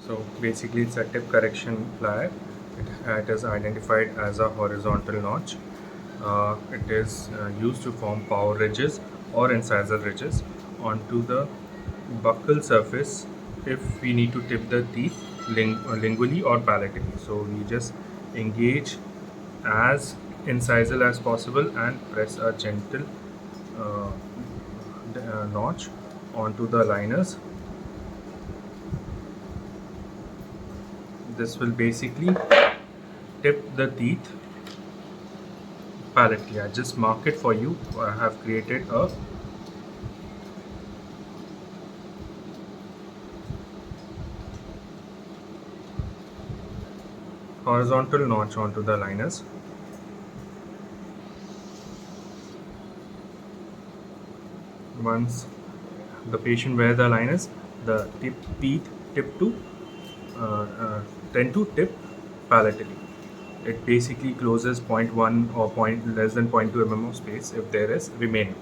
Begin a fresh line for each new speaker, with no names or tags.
So basically it's a tip correction plier. It is identified as a horizontal notch. It is used to form power ridges or incisor ridges onto the buccal surface if we need to tip the teeth lingually or palatally. So we just engage as incisal as possible and press a gentle uh, notch onto the liners. This will basically tip the teeth palatally. I just mark it for you. I have created a horizontal notch onto the liners. Once the patient wears the liners, the teeth tip to uh, uh, tend to tip palatally. It basically closes point 0.1 or point less than 0.2 mm of space if there is remaining.